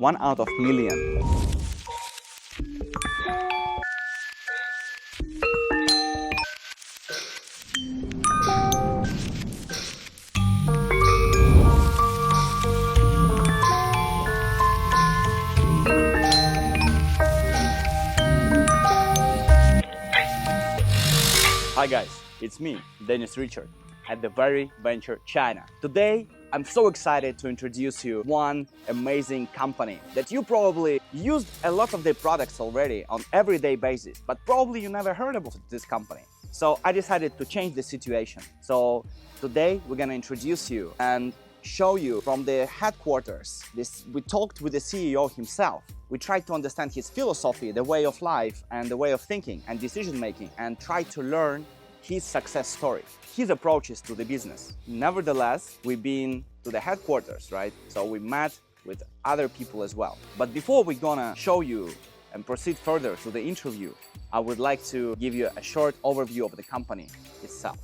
1 out of million. Hi guys, it's me, Dennis Richard, at the Very Venture China. Today, I'm so excited to introduce you one amazing company that you probably used a lot of their products already on everyday basis, but probably you never heard of this company. So I decided to change the situation. So today we're gonna introduce you and show you from the headquarters. We talked with the CEO himself. We tried to understand his philosophy, the way of life and the way of thinking and decision making, and tried to learn his success story, his approaches to the business. Nevertheless, we've been to the headquarters, right? So we met with other people as well. But before we're gonna show you and proceed further to the interview, I would like to give you a short overview of the company itself.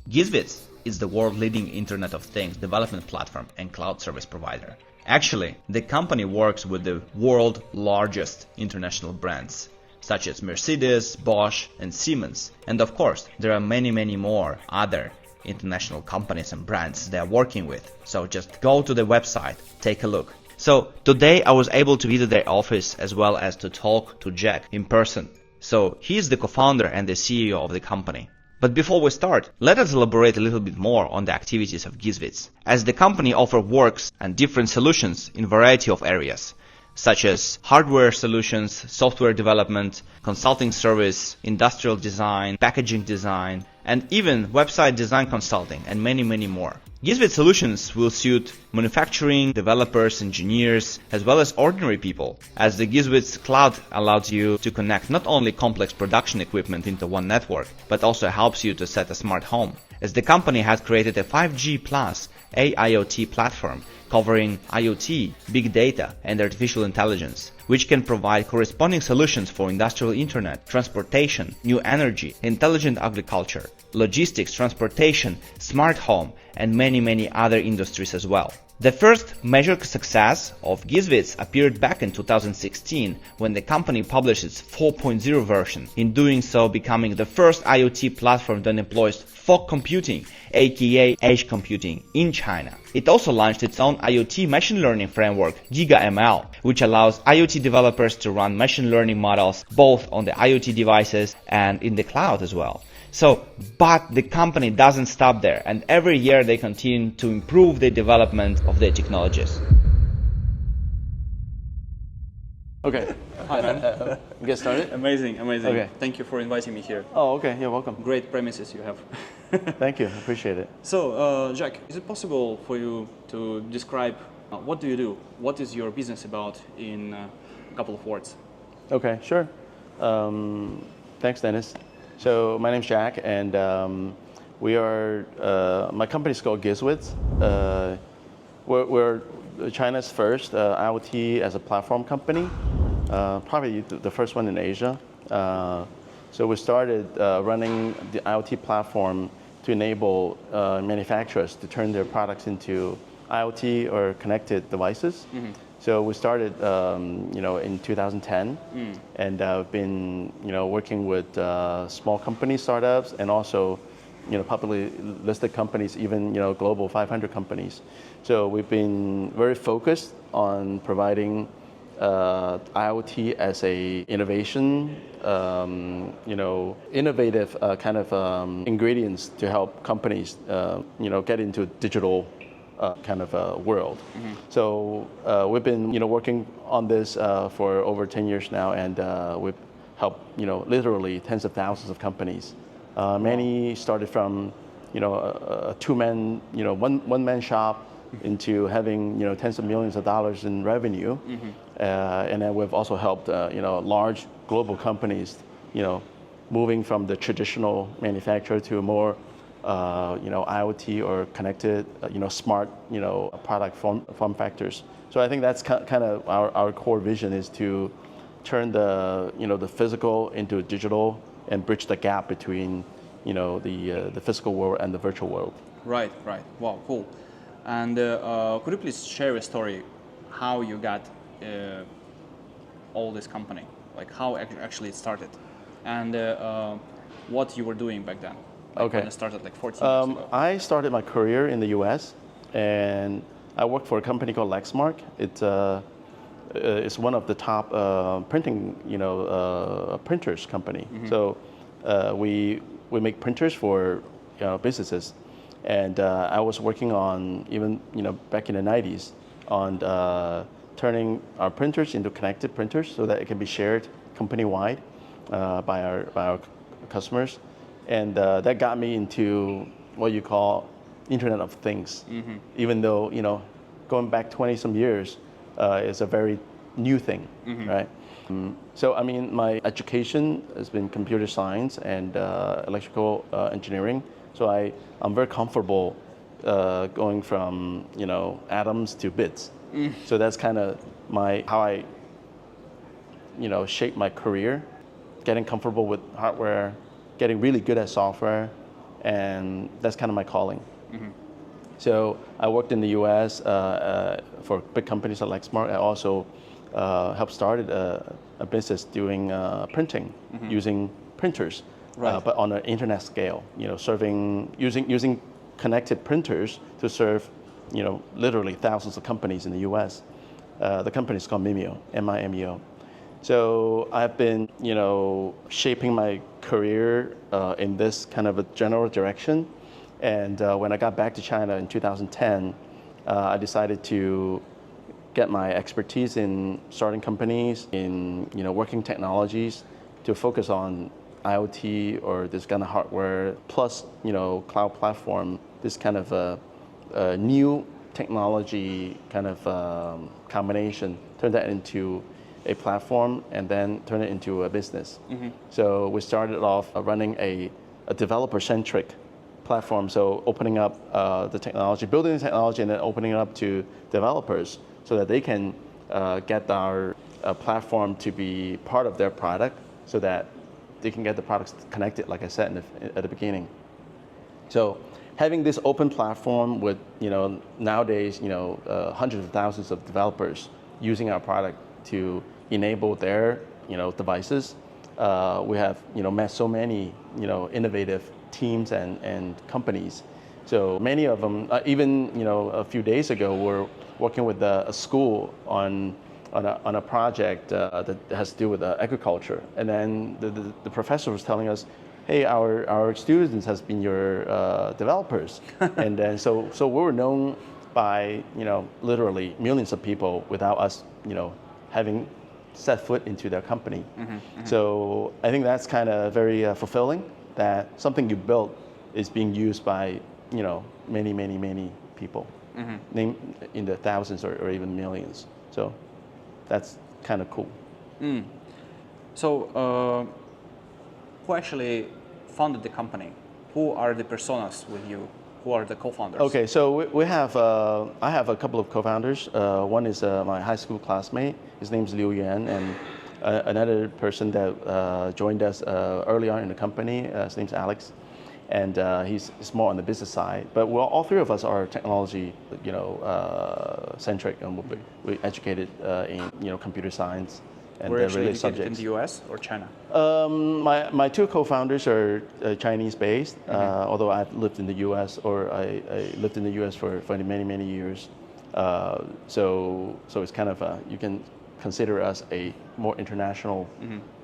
Gizwits is the world-leading Internet of Things development platform and cloud service provider. Actually, the company works with the world's largest international brands, such as Mercedes, Bosch, and Siemens. And of course, there are many more other international companies and brands they are working with. So just go to the website, take a look. So today I was able to visit their office as well as to talk to Jack in person. So he is the co-founder and the CEO of the company. But before we start, let us elaborate a little bit more on the activities of Gizwits, as the company offers works and different solutions in a variety of areas, such as hardware solutions, software development, consulting service, industrial design, packaging design, and even website design consulting, and many more. Gizwits solutions will suit manufacturing, developers, engineers, as well as ordinary people, as the Gizwits cloud allows you to connect not only complex production equipment into one network, but also helps you to set a smart home, as the company has created a 5G plus AIoT platform covering IoT, big data, and artificial intelligence, which can provide corresponding solutions for industrial internet, transportation, new energy, intelligent agriculture, logistics, transportation, smart home, and many other industries as well. The first measured success of Gizwits appeared back in 2016 when the company published its 4.0 version, in doing so becoming the first IoT platform that employs fog computing, aka edge computing, in China. It also launched its own IoT machine learning framework, GigaML, which allows IoT developers to run machine learning models both on the IoT devices and in the cloud as well. But the company doesn't stop there, and every year they continue to improve the development of their technologies. Okay, hi man. Get started? Amazing. Okay. Thank you for inviting me here. Oh, okay, you're welcome. Great premises you have. Thank you, appreciate it. So, Jack, is it possible for you to describe what do you do? What is your business about in a couple of words? Okay, sure. Thanks, Dennis. So my name's Jack, and my company's called Gizwits. We're China's first IoT as a platform company, probably the first one in Asia. So we started running the IoT platform to enable manufacturers to turn their products into IoT or connected devices. Mm-hmm. So we started, in 2010, and I've been, working with small companies, startups, and also, publicly listed companies, even, global 500 companies. So we've been very focused on providing IoT as a innovation, innovative kind of ingredients to help companies, get into digital kind of world. Mm-hmm. So we've been, working on this for over 10 years now, and we've helped, literally tens of thousands of companies. Many started from, a two-man, one-man shop into having, tens of millions of dollars in revenue. Mm-hmm. And then we've also helped, large global companies, moving from the traditional manufacturer to more IoT or connected, smart, product form factors. So I think that's kind of our core vision, is to turn the, the physical into digital and bridge the gap between, the physical world and the virtual world. Right. Wow, cool. And could you please share a story? how you got all this company, like how actually it started, and what you were doing back then. Like Okay. when it started like 14 years ago. I started my career in the U.S. and I worked for a company called Lexmark. It's one of the top printing, printers company. So we make printers for businesses, and I was working on even back in the 90s on turning our printers into connected printers so that it can be shared company-wide by our customers, and that got me into what you call Internet of Things. Even though going back 20 some years is a very new thing, right? So I mean, my education has been computer science and electrical engineering. So I'm very comfortable going from atoms to bits. So that's kind of how I shaped my career, getting comfortable with hardware, getting really good at software, and that's kind of my calling. So I worked in the U.S. For big companies like Lexmark. I also helped started a business doing printing using printers, Right. but on an internet scale. Using connected printers to serve literally thousands of companies in the U.S. The company is called Mimeo, M-I-M-E-O. So I've been shaping my career in this kind of a general direction. And when I got back to China in 2010, I decided to get my expertise in starting companies, in working technologies, to focus on IoT or this kind of hardware, plus cloud platform, this kind of a new technology kind of combination, turn that into a platform and then turn it into a business. So we started off running a developer-centric platform, so opening up the technology, building the technology, and then opening it up to developers so that they can get our platform to be part of their product, so that they can get the products connected, like I said at the beginning. So having this open platform with nowadays hundreds of thousands of developers using our product to enable their devices, we have met so many innovative teams and companies. So many of them, even a few days ago, we're working with a school on a project that has to do with agriculture. And then the professor was telling us, hey, our students has been your developers. And then so we were known by literally millions of people without us having set foot into their company. So I think that's kind of very fulfilling, that something you built is being used by many people, in the thousands or even millions. So that's kind of cool. So who actually founded the company? Who are the personas with you? Who are the co-founders? Okay, so we have I have a couple of co-founders. One is my high school classmate. His name's Liu Yuan, and another person that joined us early on in the company. His name's Alex, and he's more on the business side. But all three of us are technology, centric, and we educated in computer science and We're the actually related educated in subjects. the US or China? My two co-founders are Chinese-based, although I've lived in the U.S. or I lived in the U.S. for many years. So it's kind of you can consider us a more international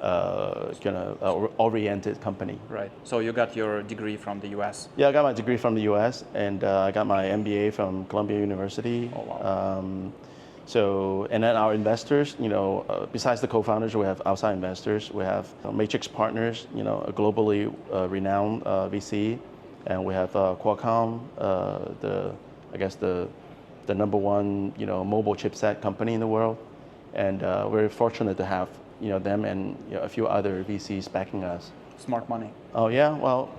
kind of oriented company. Right. So you got your degree from the US? Yeah, I got my degree from the U.S. and I got my MBA from Columbia University. Oh, wow. And then our investors, besides the co-founders, we have outside investors. We have Matrix Partners, a globally renowned VC, and we have Qualcomm, the number one, mobile chipset company in the world. And we're fortunate to have, them and a few other VCs backing us. Smart money. Oh yeah, well,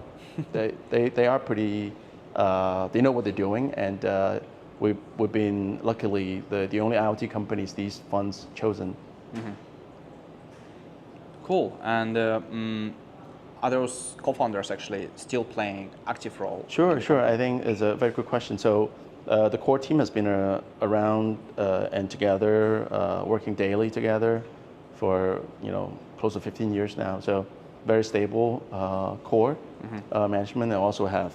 they are pretty. They know what they're doing, and we've been luckily the only IoT companies these funds chosen. Cool. And are those co-founders actually still playing active role? Sure. I think it's a very good question. So The core team has been around and together, working daily together for close to 15 years now. So very stable core management, and also have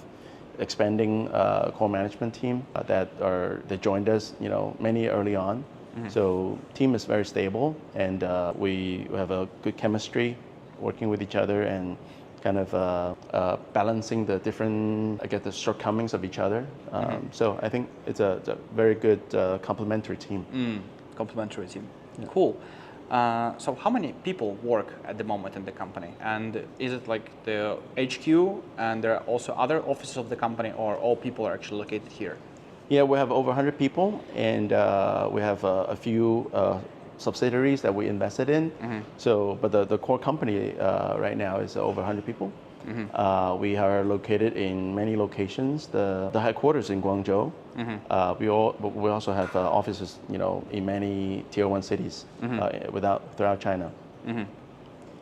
expanding core management team that joined us many early on. So team is very stable, and we have a good chemistry working with each other and kind of balancing the different, the shortcomings of each other. So I think it's a very good complementary team. Complementary team. Yeah. Cool. So how many people work at the moment in the company? And is it like the HQ and there are also other offices of the company, or all people are actually located here? Yeah, we have over 100 people, and we have a few subsidiaries that we invested in. So, but the core company right now is over 100 people. We are located in many locations. The headquarters in Guangzhou. We also have offices, in many tier 1 cities throughout China.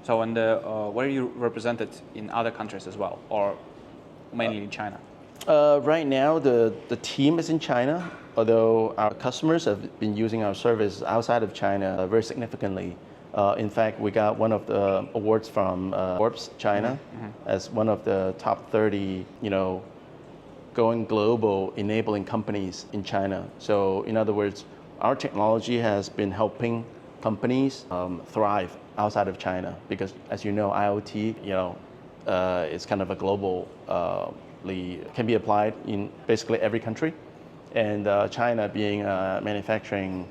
So, and where are you represented in other countries as well, or mainly in China? Right now, the team is in China, although our customers have been using our service outside of China very significantly. In fact, we got one of the awards from Forbes China as one of the top 30, going global enabling companies in China. So in other words, our technology has been helping companies thrive outside of China, because as you know, IoT, is kind of a global, can be applied in basically every country. And China being a manufacturing,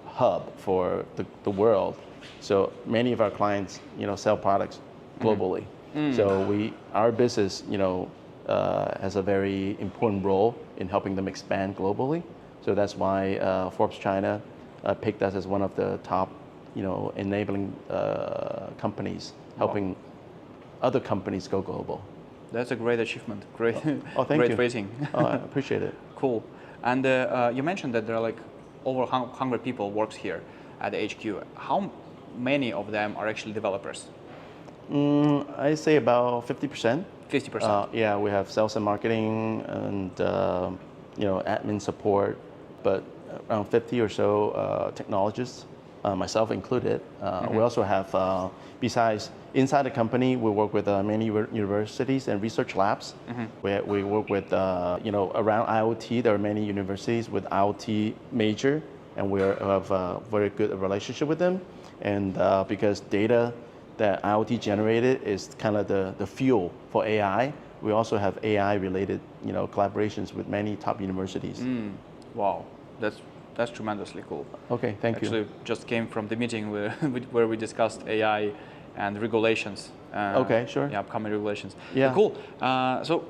hub for the world. So many of our clients, sell products globally. So our business, has a very important role in helping them expand globally. So that's why Forbes China picked us as one of the top, enabling companies, helping other companies go global. That's a great achievement. Great, thank great you. rating. I appreciate it. Cool. And you mentioned that there are like over 100 people works here at the HQ. How many of them are actually developers? I say about 50%. 50%. Yeah, we have sales and marketing and admin support, but around 50 or so technologists, myself included. We also have, besides inside the company, we work with many universities and research labs. We work with, around IoT, there are many universities with IoT major, and we have a very good relationship with them. And because data that IoT generated is kind of the fuel for AI, we also have AI-related, collaborations with many top universities. Wow, that's tremendously cool. Okay, thank you. Actually, just came from the meeting where we discussed AI and regulations. Okay, sure. Yeah, upcoming regulations. Yeah. Cool. So,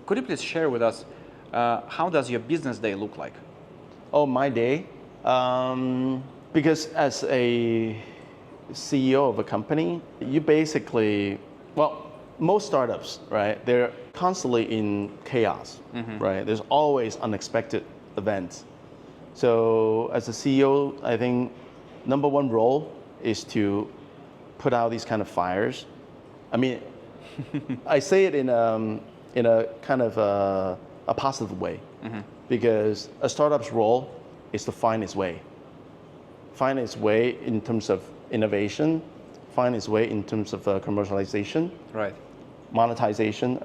could you please share with us how does your business day look like? Oh, my day? Because as a CEO of a company, you basically, most startups, right? They're constantly in chaos, right? There's always unexpected events. So as a CEO, I think number one role is to put out these kind of fires. I mean, I say it in a kind of a positive way, because a startup's role is to find its way. Find its way in terms of innovation, find its way in terms of commercialization, right? Monetization.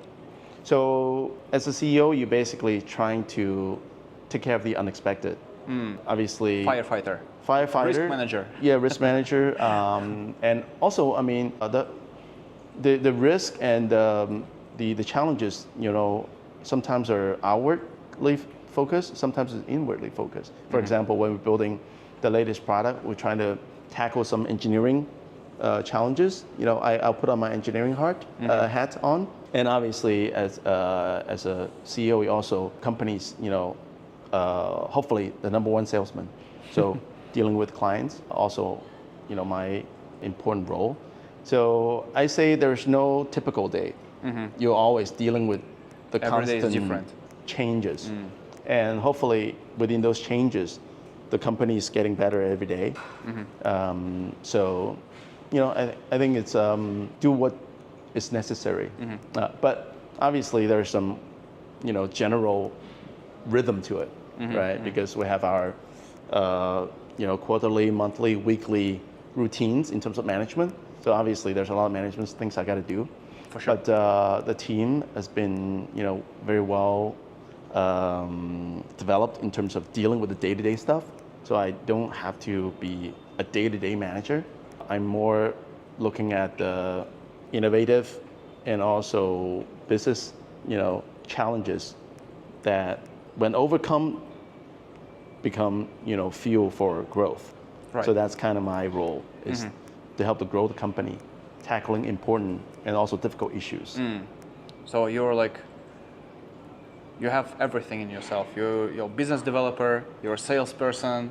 So as a CEO, you're basically trying to take care of the unexpected. Obviously, firefighter, risk manager. Yeah, risk manager, and also, I mean, the risk and the challenges, sometimes are outwardly focused, sometimes it's inwardly focused. For example, when we're building the latest product, we're trying to tackle some engineering challenges. I'll put on my engineering hat on, and obviously as a CEO, we also companies, hopefully the number one salesman. So dealing with clients, also, my important role. So I say there's no typical day. You're always dealing with the constant changes, and hopefully within those changes, the company is getting better every day. So, I think it's do what is necessary. But obviously there's some, general rhythm to it, right? Because we have our quarterly, monthly, weekly routines in terms of management. So obviously there's a lot of management things I got to do. For sure. But the team has been very well developed in terms of dealing with the day-to-day stuff. So I don't have to be a day-to-day manager. I'm more looking at the innovative and also business challenges that when overcome become fuel for growth. Right. So that's kind of my role, is to help to grow the company, tackling important and also difficult issues. So you're you have everything in yourself. You're a business developer, you're a salesperson,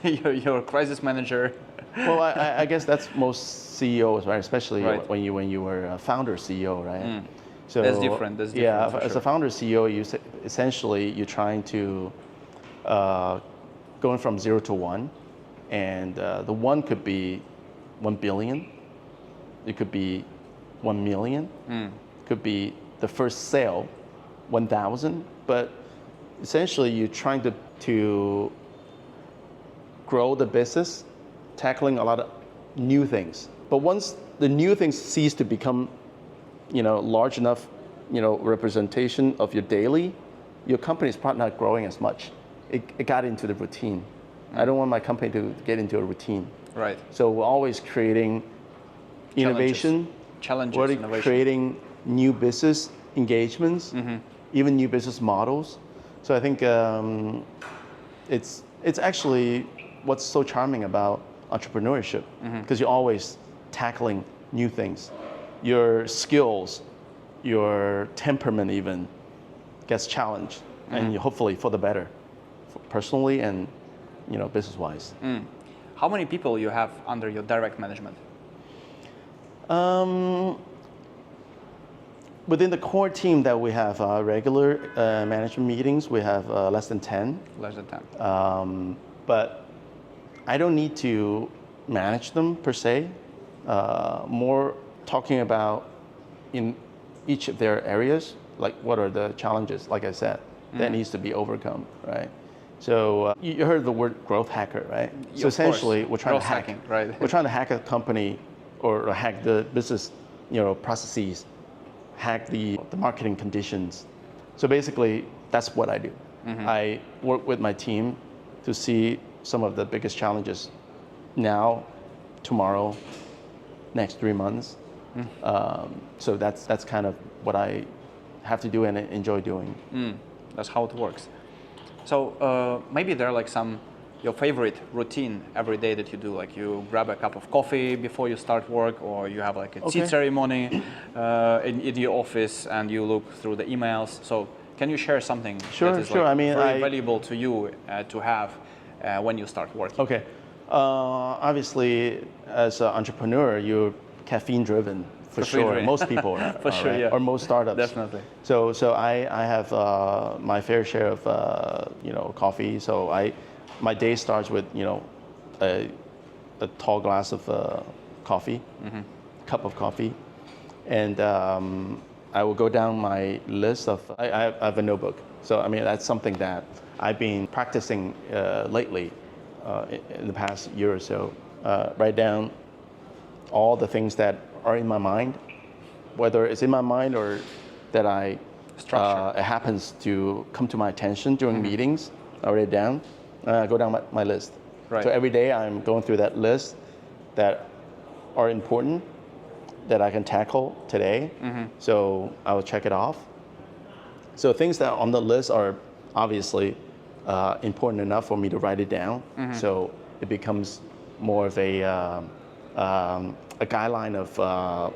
you're a crisis manager. Well, I guess that's most CEOs, right? Especially when you were a founder CEO, right? So That's different. Yeah, for as sure. a founder CEO, you're trying to going from 0 to 1, and the 1 could be 1 billion, it could be 1 million, could be the first sale, 1,000. But essentially, you're trying to grow the business, tackling a lot of new things. But once the new things cease to become large enough, representation of your daily, your company is probably not growing as much. It got into the routine. I don't want my company to get into a routine. Right. So we're always creating innovation. Challenges, we're innovation. creating new business engagements, even new business models. So I think it's actually what's so charming about entrepreneurship, because you're always tackling new things. Your skills, your temperament even gets challenged, and hopefully for the better, personally and business-wise. How many people you have under your direct management? Within the core team that we have regular management meetings, we have less than 10. Less than 10. But I don't need to manage them per se. More talking about in each of their areas, like what are the challenges, like I said, that needs to be overcome, right? So you heard the word growth hacker, right? So essentially, we're trying to hack. Hacking, right? We're trying to hack a company or hack the business, processes, hack the marketing conditions. So basically, that's what I do. I work with my team to see some of the biggest challenges now, tomorrow, next 3 months. So that's kind of what I have to do and enjoy doing. That's how it works. So maybe there are your favorite routine every day that you do, like you grab a cup of coffee before you start work, or you have like a tea ceremony in your office and you look through the emails. So can you share something that is very valuable to you to have when you start working? Okay. Obviously, as an entrepreneur, you're caffeine driven. For sure, most people are, sure, yeah. or most startups. Definitely. So I have my fair share of coffee. So my day starts with a tall glass of coffee, cup of coffee, and I will go down my list of. I have a notebook. So that's something that I've been practicing lately in the past year or so. Write down all the things that are in my mind, whether it's in my mind or that it happens to come to my attention during meetings. I write it down. I go down my list. Right. So every day I'm going through that list that are important that I can tackle today. So I will check it off. So things that are on the list are obviously important enough for me to write it down. So it becomes more of a guideline of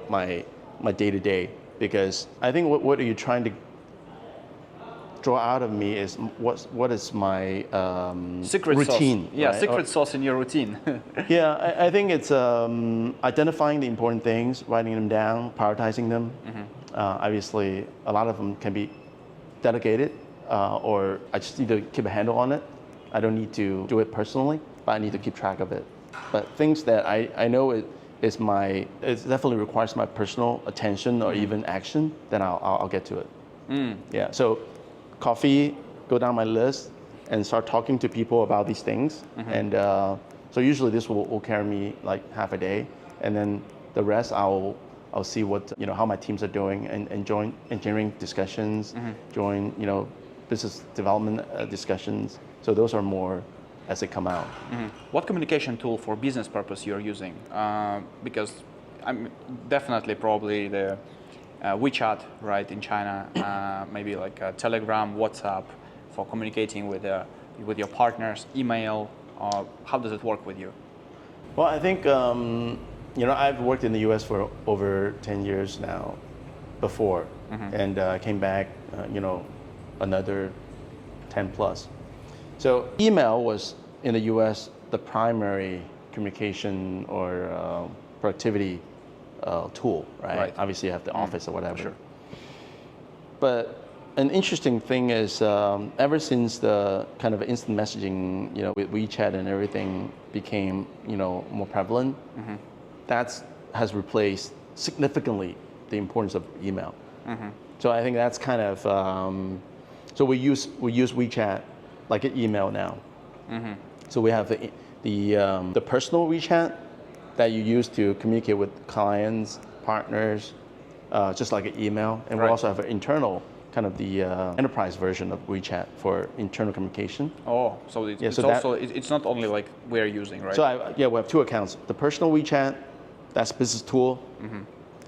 my day-to-day, because I think what are you trying to draw out of me is what is my secret routine. Sauce. Yeah, right? secret sauce in your routine. Yeah, I think it's identifying the important things, writing them down, prioritizing them. Obviously, a lot of them can be delegated, or I just need to keep a handle on it. I don't need to do it personally, but I need to keep track of it. But things that I know it definitely requires my personal attention or even action, then I'll get to it. Yeah. So coffee, go down my list and start talking to people about these things. And so usually this will carry me like half a day, and then the rest I'll see what, how my teams are doing, and join engineering discussions, join, business development discussions. So those are more as they come out. What communication tool for business purpose you're using? Because I'm definitely probably the WeChat, right, in China, maybe like Telegram, WhatsApp for communicating with your partners, email. How does it work with you? Well, I think, I've worked in the US for over 10 years now before, and came back, another 10 plus. So email was in the US the primary communication or productivity tool, right? Obviously you have the office or whatever. Sure. But an interesting thing is ever since the kind of instant messaging, with WeChat and everything became, more prevalent, that has replaced significantly the importance of email. So I think that's kind of, so we use WeChat like an email now. So we have the personal WeChat that you use to communicate with clients, partners, just like an email. And we also have an internal, kind of the enterprise version of WeChat for internal communication. Oh, so it's not only like we're using, right? So we have two accounts. The personal WeChat, that's business tool.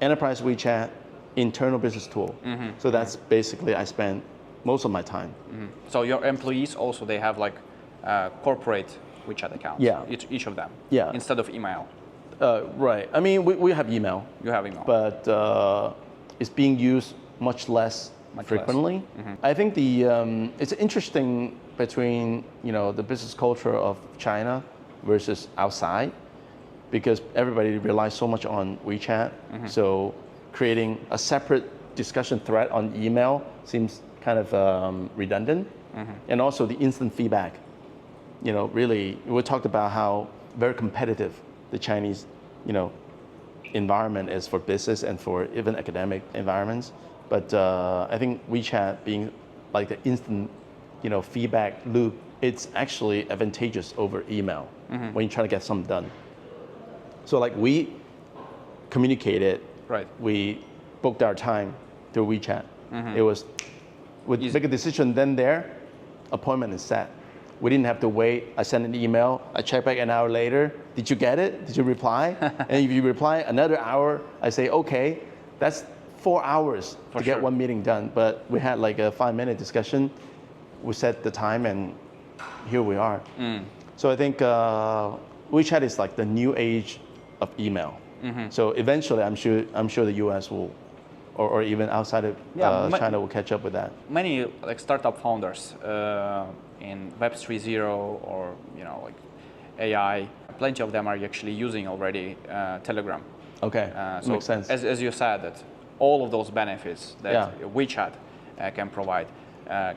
Enterprise WeChat, internal business tool. So that's basically I spend most of my time. So your employees also, they have like corporate WeChat accounts, each of them, instead of email. Right. I mean, we have email. You have email. But it's being used much less frequently. I think it's interesting between, the business culture of China versus outside, because everybody relies so much on WeChat. So creating a separate discussion thread on email seems kind of redundant. And also the instant feedback. Really, we talked about how very competitive the Chinese, environment is for business and for even academic environments. But I think WeChat being like the instant, feedback loop, it's actually advantageous over email when you try to get something done. So like we communicated, we booked our time through WeChat. It was, we make a decision then there, appointment is set. We didn't have to wait. I sent an email. I check back an hour later. Did you get it? Did you reply? And if you reply another hour, I say, okay, that's 4 hours to get one meeting done. But we had like a 5-minute discussion. We set the time and here we are. So I think WeChat is like the new age of email. So eventually I'm sure the US will, or even outside of China will catch up with that. Many like startup founders in Web 3.0 or like AI, plenty of them are actually using already Telegram. Okay, so makes sense. As you said, that all of those benefits that WeChat can provide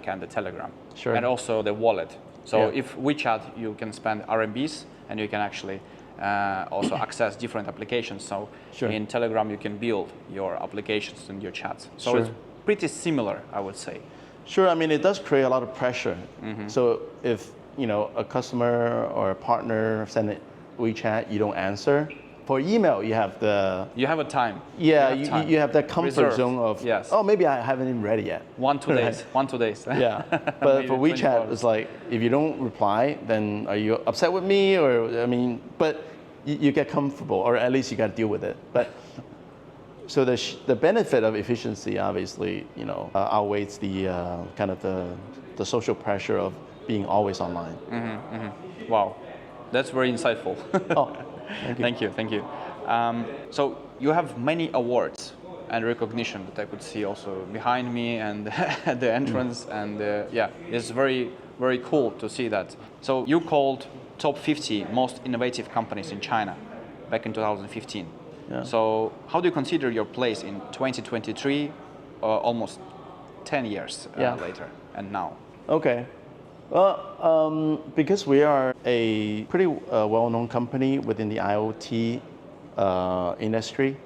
can the Telegram. Sure. And also the wallet. So if WeChat, you can spend RMBs and you can actually also access different applications. So in Telegram, you can build your applications and your chats. So it's pretty similar, I would say. Sure, I mean, it does create a lot of pressure. So if, a customer or a partner send a WeChat, you don't answer. For email, you have the... You have a time. Yeah, you have that comfort zone of, oh, maybe I haven't even ready yet. 1-2 days, 1-2 days. Yeah, but for WeChat, it's like, if you don't reply, then are you upset with me? Or, I mean, but you get comfortable, or at least you got to deal with it. But so the benefit of efficiency, obviously, outweighs the kind of the social pressure of being always online. Wow, that's very insightful. Oh, thank you. Thank you. So you have many awards and recognition that I could see also behind me and at the entrance, and it's very, very cool to see that. So you called top 50 most innovative companies in China back in 2015. Yeah. So how do you consider your place in 2023, almost 10 years later and now? Okay. Well, because we are a pretty well-known company within the IoT industry,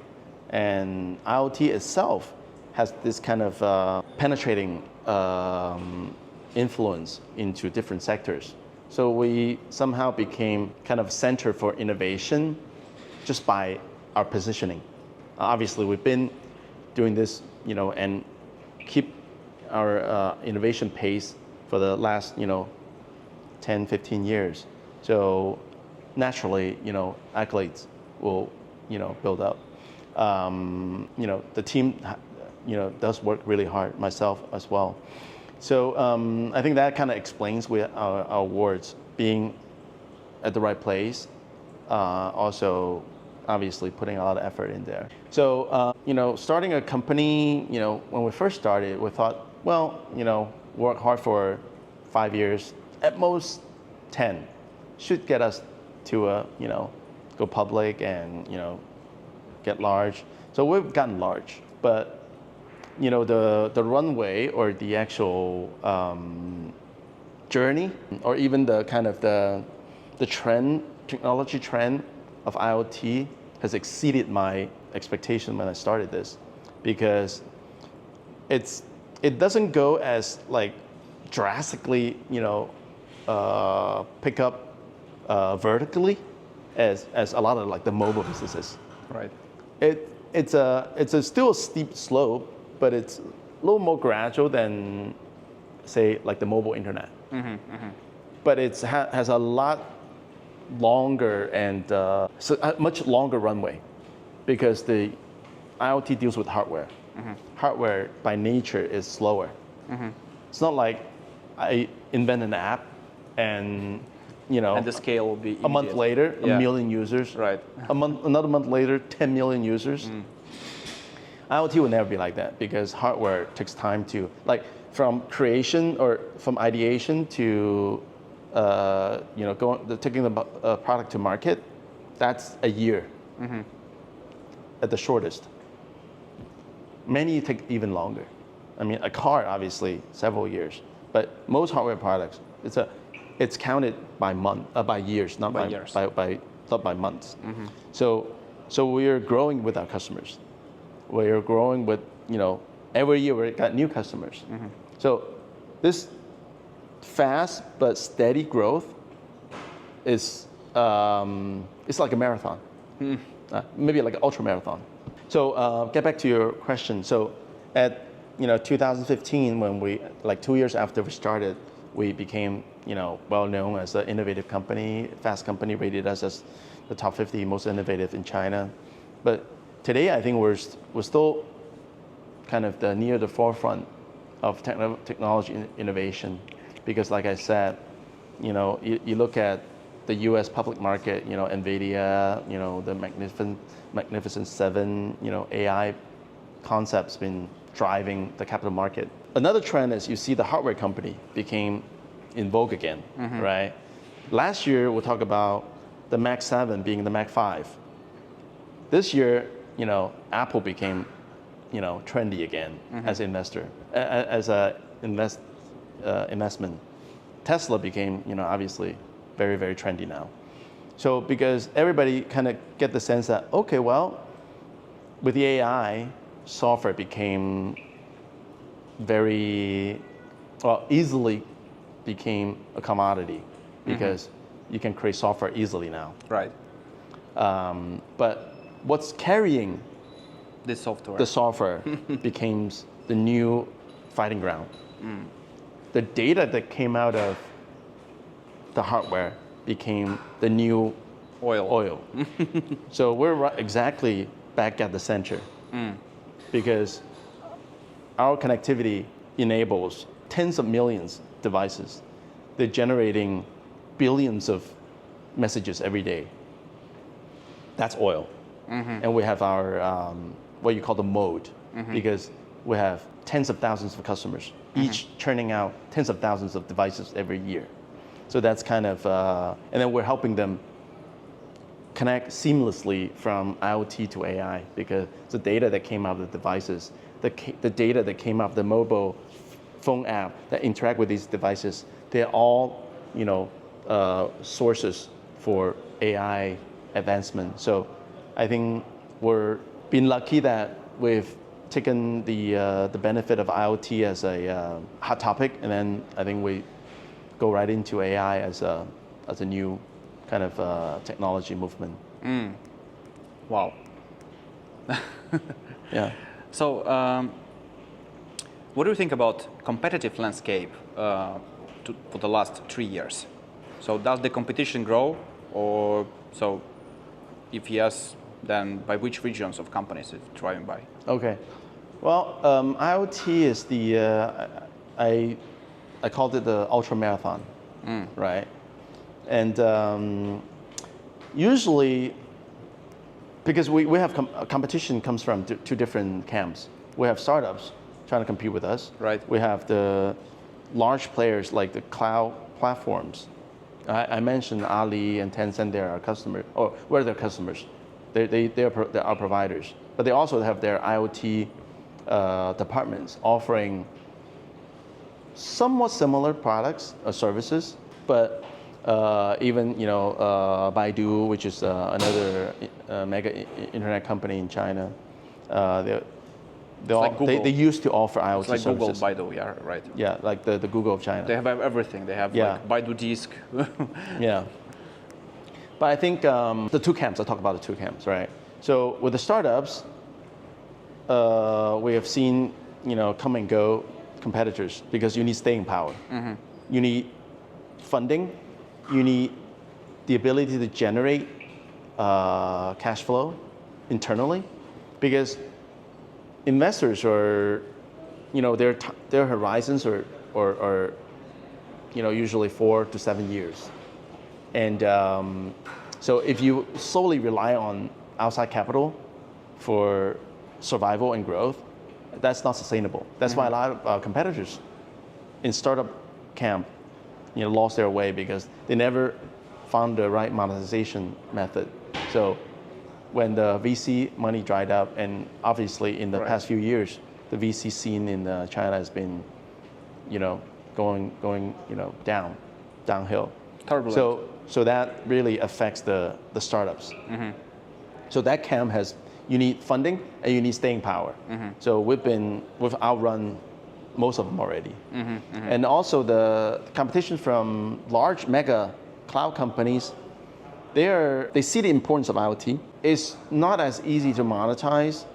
and IoT itself has this kind of penetrating influence into different sectors. So we somehow became kind of center for innovation just by our positioning. Obviously, we've been doing this, and keep our innovation pace for the last, 10, 15 years. So naturally, accolades will, build up. The team, does work really hard, myself as well. So I think that kind of explains with our awards being at the right place, also obviously putting a lot of effort in there. So, starting a company, when we first started, we thought, well, work hard for 5 years, at most 10, should get us to go public and, get large. So we've gotten large, but the runway or the actual journey, or even the kind of the technology trend of IoT has exceeded my expectation when I started this, because it doesn't go as like drastically pick up vertically as a lot of like the mobile businesses. Right. It's still a steep slope, but it's a little more gradual than, say, like the mobile internet. But it has a lot longer and so a much longer runway, because the IoT deals with hardware. Hardware by nature is slower. It's not like I invent an app and and the scale will be immediate. A month later, Yeah. 1 million users. Right. Another month later, 10 million users. IoT will never be like that, because hardware takes time to, like, from creation or from ideation to taking the product to market. That's a year at the shortest. Many take even longer. I mean, a car, obviously, several years, but most hardware products, it's counted by by years, not by years. Not by months. So we are growing with our customers. We are growing with, every year we got new customers. So this fast but steady growth is it's like a marathon, maybe like an ultra marathon. So get back to your question. So at 2015, when we, like 2 years after we started, we became well known as an innovative company, fast company, rated us as the top 50 most innovative in China. But today, I think we're still kind of near the forefront of technology innovation, because, like I said, you look at the U.S. public market, NVIDIA, the Magnificent Seven, AI concepts been driving the capital market. Another trend is you see the hardware company became in vogue again, right? Last year, we'll talk about the Mac 7 being the Mac 5. This year, Apple became, trendy again as an investor, as a investment. Tesla became, obviously very, very trendy now. So because everybody kind of get the sense that, okay, well, with the AI, software became easily became a commodity, because you can create software easily now. Right. But what's carrying The software becomes the new fighting ground. The data that came out of the hardware became the new oil. So we're exactly back at the center, because our connectivity enables tens of millions of devices. They're generating billions of messages every day. That's oil. And we have our, what you call the mode, because we have tens of thousands of customers, each churning out tens of thousands of devices every year. So that's kind of, and then we're helping them connect seamlessly from IoT to AI, because the data that came out of the devices, the data that came out of the mobile phone app that interact with these devices, they're all, sources for AI advancement. So I think we're been lucky that we've taken the benefit of IoT as a hot topic, and then I think we go right into AI as a new kind of technology movement. Wow. Yeah. So, what do you think about competitive landscape for the last 3 years? So, does the competition grow, or so? If yes, then by which regions of companies it's driving by? Okay. Well, IoT is I called it the ultra marathon, right? And usually, because we have competition comes from two different camps. We have startups trying to compete with us. Right. We have the large players like the cloud platforms. I mentioned Ali and Tencent, they're our customers, or we're their customers. They're our providers. But they also have their IoT departments offering somewhat similar products or services, but even Baidu, which is another mega internet company in China, they used to offer IoT it's like services. Google, Baidu, yeah, right. Yeah, like the Google of China. They have everything. They have like Baidu Disk. Yeah. But I think the two camps, I'll talk about the two camps, right? So with the startups, we have seen, come and go competitors because you need staying power. You need funding. You need the ability to generate cash flow internally, because investors are, their horizons are usually 4 to 7 years. And so if you solely rely on outside capital for survival and growth, that's not sustainable. That's why a lot of competitors in startup camp, lost their way because they never found the right monetization method. So when the VC money dried up, and obviously in the past few years, the VC scene in China has been, going, downhill. Turbulent. So that really affects the startups. So that camp you need funding and you need staying power. So we've outrun most of them already. And also the competition from large mega cloud companies, they see the importance of IoT. It's not as easy to monetize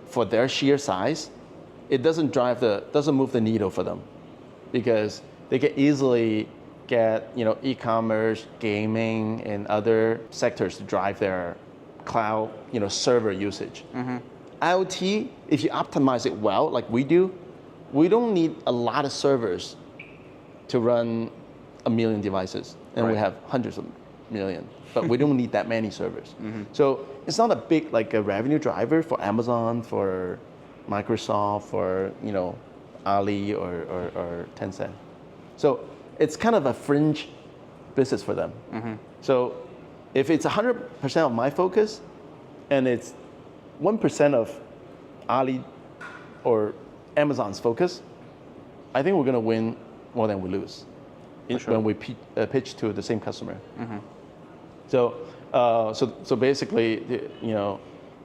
for their sheer size. It doesn't move the needle for them, because they can easily get e-commerce, gaming, and other sectors to drive their cloud server usage. IoT, if you optimize it well, like we do, we don't need a lot of servers to run 1 million devices, and we have hundreds of million, but we don't need that many servers. So it's not a big a revenue driver for Amazon, for Microsoft, for Ali or Tencent. So it's kind of a fringe business for them. So if it's 100% of my focus, and it's 1% of Ali or Amazon's focus, I think we're going to win more than we lose when we pitch to the same customer. So basically,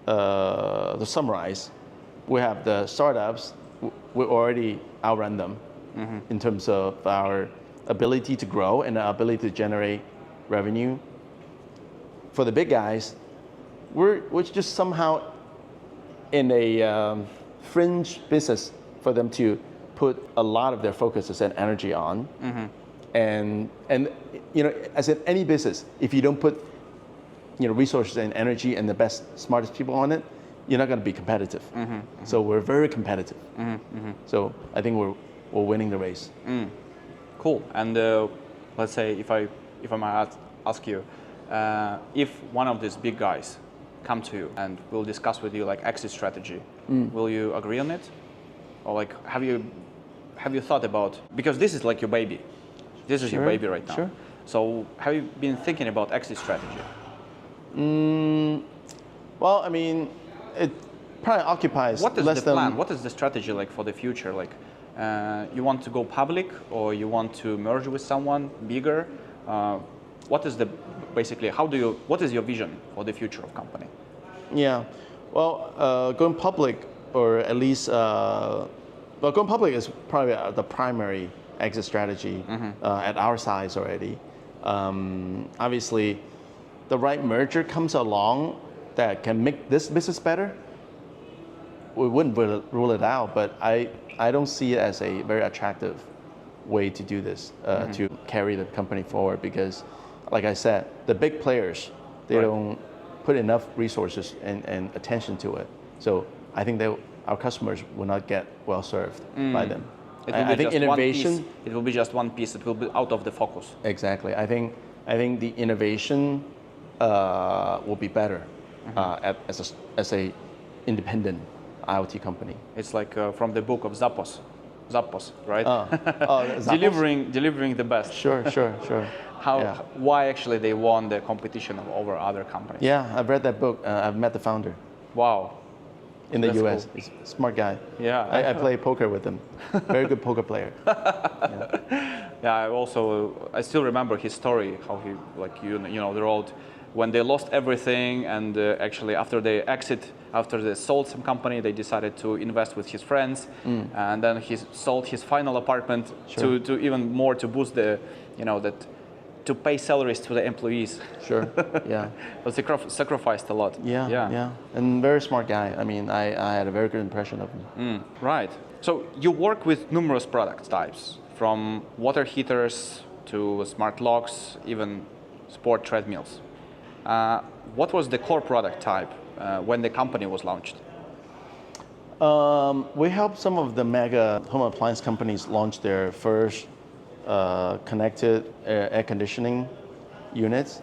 to summarize, we have the startups. We already outrun them in terms of our ability to grow and our ability to generate revenue. For the big guys, we're just somehow in a fringe business for them to put a lot of their focuses and energy on. And as in any business, if you don't put resources and energy and the best, smartest people on it, you're not going to be competitive. So we're very competitive. So I think we're winning the race. Cool. And let's say if I might ask you, if one of these big guys come to you and will discuss with you exit strategy, will you agree on it? Or have you thought about, because this is your baby. This is your baby right now. Sure. So have you been thinking about exit strategy? Well, I mean, it probably occupies what is less the plan? than... What is the strategy for the future? You want to go public, or you want to merge with someone bigger? What is what is your vision for the future of company? Yeah, well, going public or at least, well, going public is probably the primary exit strategy at our size already. Obviously, the right merger comes along that can make this business better, we wouldn't rule it out, but I don't see it as a very attractive way to do this, to carry the company forward, because, like I said, the big players, they don't put enough resources and attention to it. So I think that our customers will not get well served by them. I think innovation. It will be just one piece. It will be out of the focus. Exactly. I think the innovation will be better as a independent IoT company. It's like from the book of Zappos, right? Zappos? delivering the best. Sure. Why actually they won the competition over other companies? Yeah, I've read that book. I've met the founder. Wow. In the That's US. cool. He's a smart guy. Yeah. I play poker with him. Very good poker player. Yeah, I still remember his story, how he, the road, when they lost everything, and actually after they sold some company, they decided to invest with his friends, and then he sold his final apartment to even more to boost to pay salaries to the employees. Sure, yeah. But sacrificed a lot. Yeah. And very smart guy. I mean, I had a very good impression of him. Right. So you work with numerous product types, from water heaters to smart locks, even sport treadmills. What was the core product type when the company was launched? We helped some of the mega home appliance companies launch their first connected air conditioning units,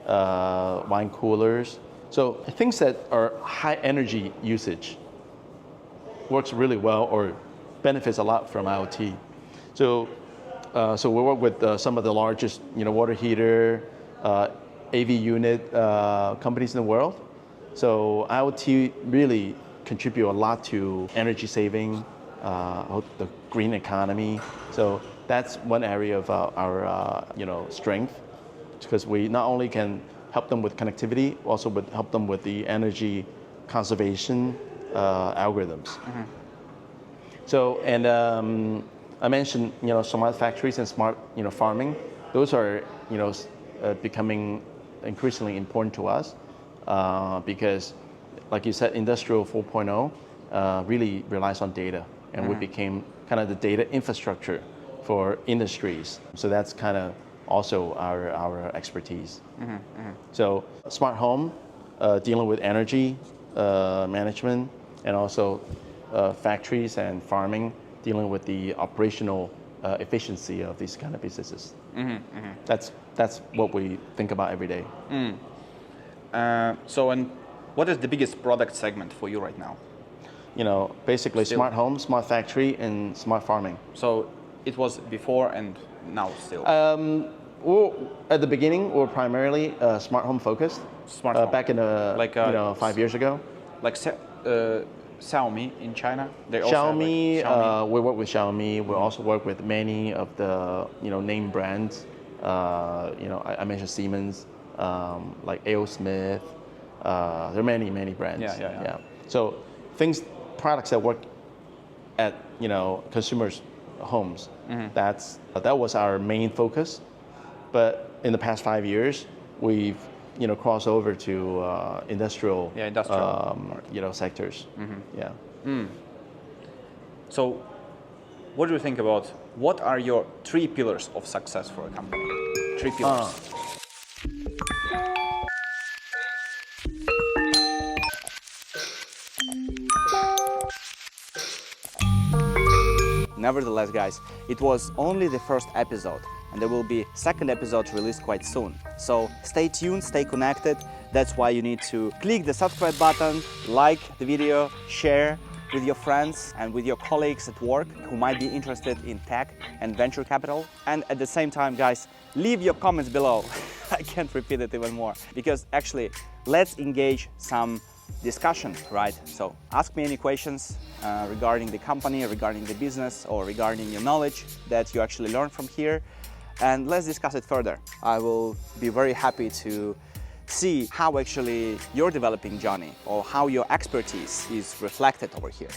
wine coolers. So things that are high energy usage works really well or benefits a lot from IoT. So we work with some of the largest, water heater, AV unit companies in the world. So IoT really contribute a lot to energy saving, the green economy. So that's one area of our strength, because we not only can help them with connectivity, also help them with the energy conservation algorithms. So, and I mentioned smart factories and smart farming. Those are becoming increasingly important to us because, like you said, Industrial 4.0 really relies on data, and we became kind of the data infrastructure for industries. So that's kind of also our expertise. So smart home, dealing with energy management, and also factories and farming, dealing with the operational efficiency of these kind of businesses. That's what we think about every day. And what is the biggest product segment for you right now? Basically still smart home, smart factory, and smart farming. So it was before and now still? At the beginning, we were primarily smart home focused. Smart home. Back in 5 years ago. Like Xiaomi in China? They Xiaomi, Xiaomi. We work with Xiaomi. We also work with many of the name brands. I mentioned Siemens, like A.O. Smith. There are many brands. Yeah. So products that work at consumers' homes. That was our main focus. But in the past 5 years, we've crossed over to industrial sectors. So what do you think about what are your 3 pillars of success for a company? 3 pillars. Nevertheless, guys, it was only the first episode, and there will be second episode released quite soon. So stay tuned, stay connected. That's why you need to click the subscribe button, like the video, share with your friends and with your colleagues at work who might be interested in tech and venture capital. And at the same time, guys, leave your comments below. I can't repeat it even more, because actually, let's engage some discussion, right? So ask me any questions regarding the company, regarding the business, or regarding your knowledge that you actually learned from here, and let's discuss it further. I will be very happy to see how actually your developing journey or how your expertise is reflected over here.